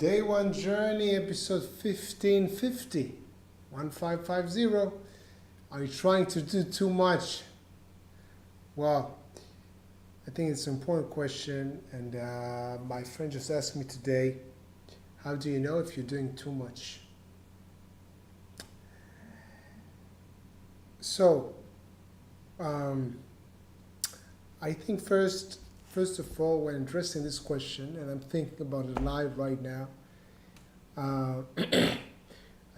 Day One Journey, episode 1550. 1550. Are you trying to do too much? Well, I think it's an important question, and my friend just asked me today, how do you know if you're doing too much? So, I think first of all, when addressing this question, and I'm thinking about it live right now, I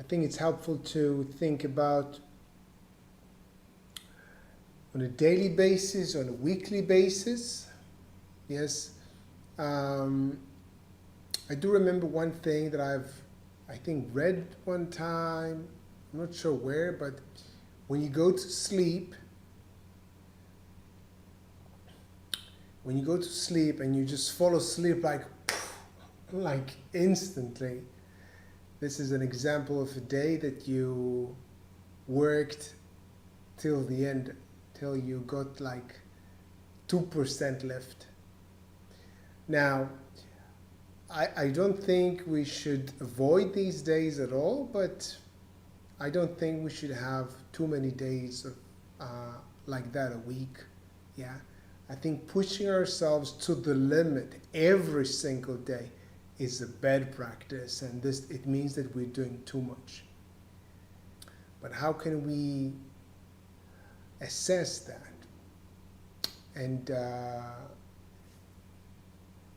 think it's helpful to think about on a daily basis, on a weekly basis. Yes, I do remember one thing that I think read one time. I'm not sure where, but when you go to sleep, and you just fall asleep like instantly. This is an example of a day that you worked till the end, till you got like 2% left. Now, I don't think we should avoid these days at all, but I don't think we should have too many days of like that a week. Yeah, I think pushing ourselves to the limit every single day is a bad practice, and it means that we're doing too much. But how can we assess that? And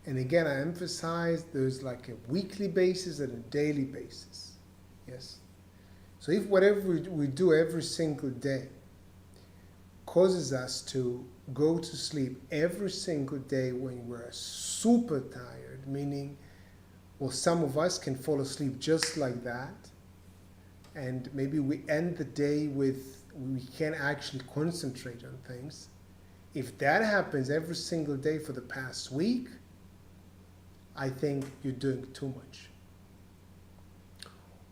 again, I emphasize there's like a weekly basis and a daily basis. Yes. So if whatever we do every single day causes us to go to sleep every single day when we're super tired, meaning, well, some of us can fall asleep just like that, and maybe we end the day with, we can't actually concentrate on things. If that happens every single day for the past week, I think you're doing too much.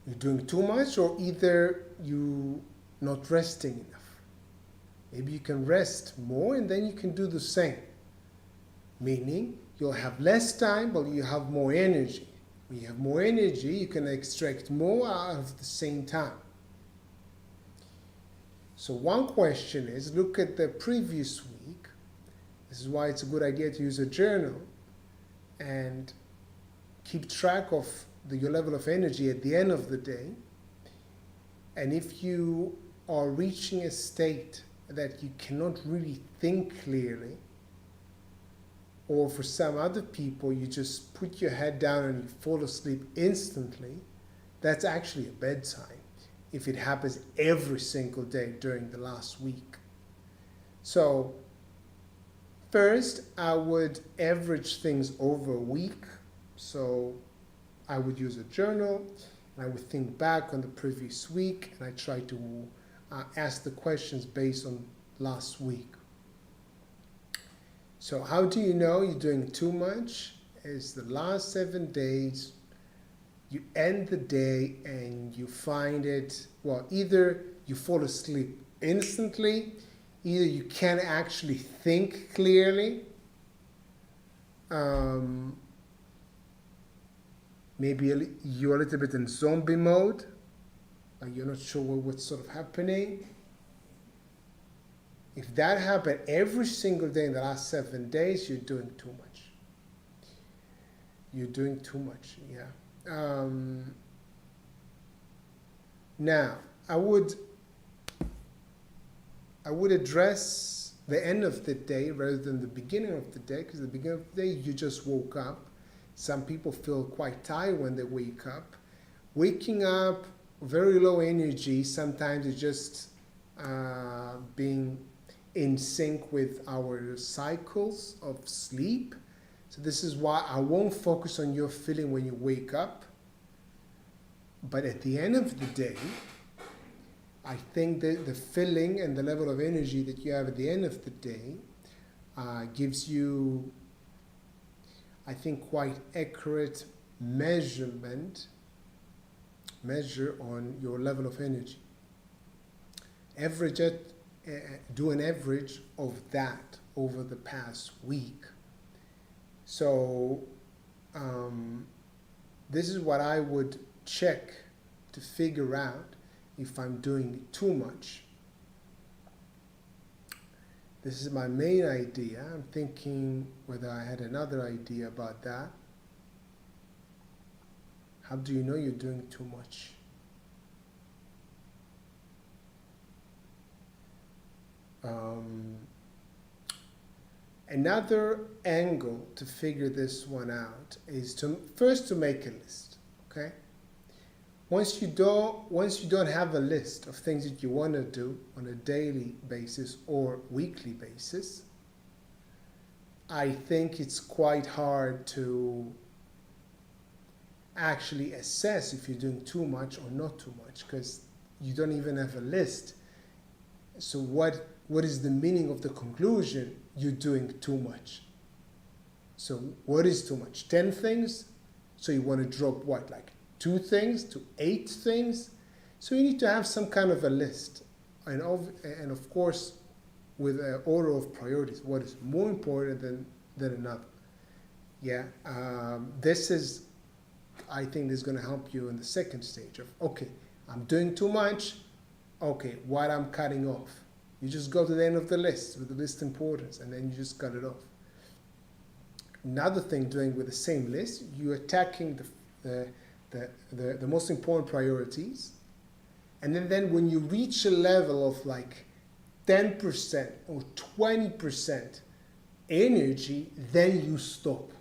You're doing too much, or either you're not resting enough. Maybe you can rest more and then you can do the same. Meaning, you'll have less time, but you have more energy. When you have more energy, you can extract more out of the same time. So one question is, look at the previous week. This is why it's a good idea to use a journal and keep track of your level of energy at the end of the day. And if you are reaching a state that you cannot really think clearly, or for some other people you just put your head down and you fall asleep instantly, that's actually a bad sign if it happens every single day during the last week. So first, I would average things over a week. So I would use a journal, and I would think back on the previous week, and I try to ask the questions based on last week. So how do you know you're doing too much? Is the last 7 days, you end the day and you find it, well, either you fall asleep instantly, either you can't actually think clearly, maybe you're a little bit in zombie mode, you're not sure what's sort of happening. If that happened every single day in the last 7 days, you're doing too much. You're doing too much, yeah. Now, I would address the end of the day rather than the beginning of the day, because the beginning of the day, you just woke up. Some people feel quite tired when they wake up. Waking up, very low energy, sometimes it's just being in sync with our cycles of sleep. So this is why I won't focus on your feeling when you wake up. But at the end of the day, I think that the feeling and the level of energy that you have at the end of the day gives you, I think, quite accurate measure on your level of energy. Do an average of that over the past week. So this is what I would check to figure out if I'm doing too much. This is my main idea. I'm thinking whether I had another idea about that. How do you know you're doing too much? Another angle to figure this one out is to first to make a list. Okay. Once you don't have a list of things that you want to do on a daily basis or weekly basis, I think it's quite hard to actually assess if you're doing too much or not too much, because you don't even have a list. So what is the meaning of the conclusion? You're doing too much. So what is too much? 10 things? So you want to drop what, like 2 things to 8 things? So you need to have some kind of a list. And of course, with an order of priorities, what is more important than another. Yeah, this is, I think this is going to help you in the second stage of, okay, I'm doing too much. Okay, what I'm cutting off. You just go to the end of the list with the list importance, and then you just cut it off. Another thing doing with the same list, you're attacking the most important priorities, and then when you reach a level of like 10% or 20% energy, then you stop.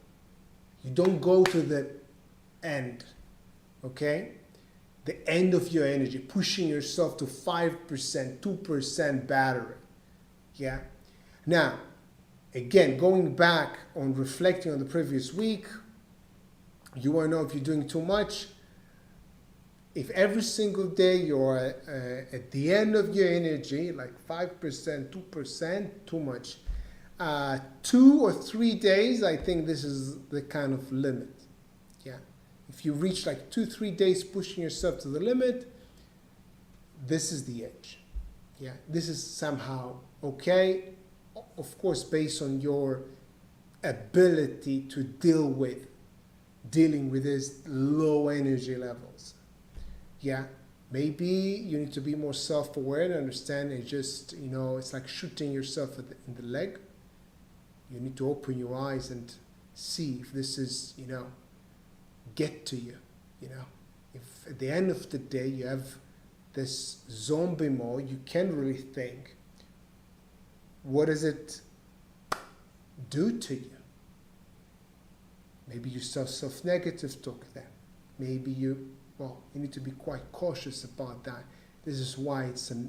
You don't go to the end, okay? The end of your energy, pushing yourself to 5%, 2% battery. Yeah. Now, again, going back on reflecting on the previous week, you want to know if you're doing too much. If every single day you're at the end of your energy, like 5%, 2%, too much. 2 or 3 days, I think this is the kind of limit. Yeah. If you reach like 2-3 days pushing yourself to the limit, this is the edge. Yeah, this is somehow okay. Of course, based on your ability to dealing with these low energy levels. Yeah, maybe you need to be more self-aware and understand it just, it's like shooting yourself in the leg. You need to open your eyes and see if this is, get to you, If at the end of the day you have this zombie mode, you can't really think, what does it do to you? Maybe you start self-negative talk then. Maybe you need to be quite cautious about that. This is why it's a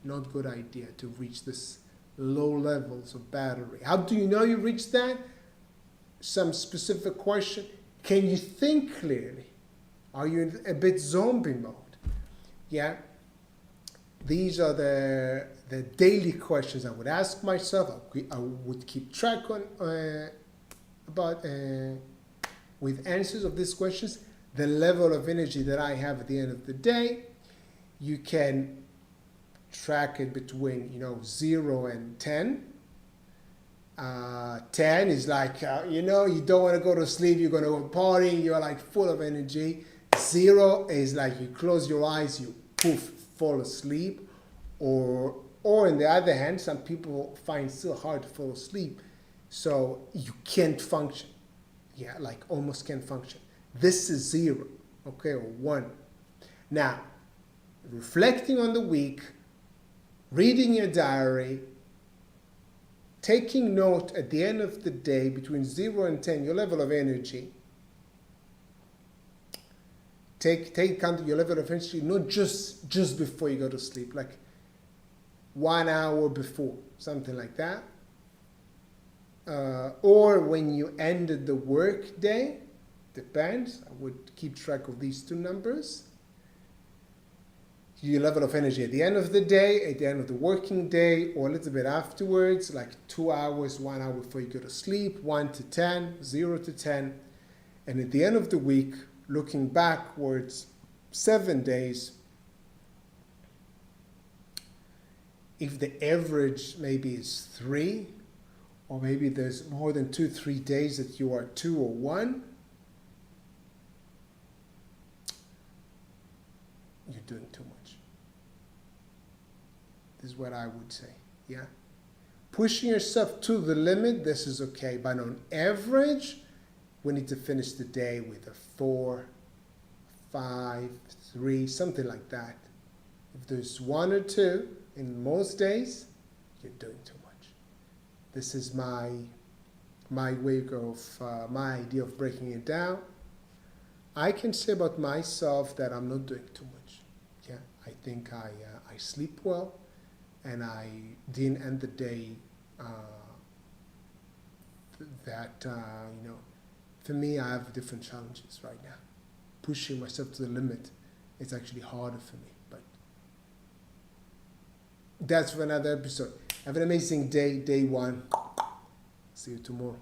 not good idea to reach this low levels of battery. How do you know you reached that? Some specific question. Can you think clearly? Are you in a bit zombie mode? Yeah. These are the daily questions I would ask myself. I would keep track on with answers of these questions. The level of energy that I have at the end of the day. You can track it between 0 and 10. 10 is like, you don't want to go to sleep, you're going to go partying, you're like full of energy. 0 is like you close your eyes, you fall asleep. Or on the other hand, some people find it still hard to fall asleep. So you can't function. Yeah, like almost can't function. This is 0, okay, or 1. Now, reflecting on the week, reading your diary, taking note at the end of the day between 0 and 10, your level of energy. Take account of your level of energy, not just before you go to sleep, like 1 hour before, something like that. Or when you ended the work day, depends. I would keep track of these 2 numbers. Your level of energy at the end of the day, at the end of the working day, or a little bit afterwards, like 2 hours, 1 hour before you go to sleep, 1 to 10, 0 to 10. And at the end of the week, looking backwards, 7 days, if the average maybe is 3, or maybe there's more than 2-3 days that you are 2 or 1, you're doing too much. This is what I would say, yeah? Pushing yourself to the limit, this is okay, but on average, we need to finish the day with a 4, 5, 3, something like that. If there's 1 or 2, in most days, you're doing too much. This is my way of, my idea of breaking it down. I can say about myself that I'm not doing too much. Yeah, I think I sleep well, and I didn't end the day for me, I have different challenges right now. Pushing myself to the limit, it's actually harder for me. But that's for another episode. Have an amazing day, day 1. See you tomorrow.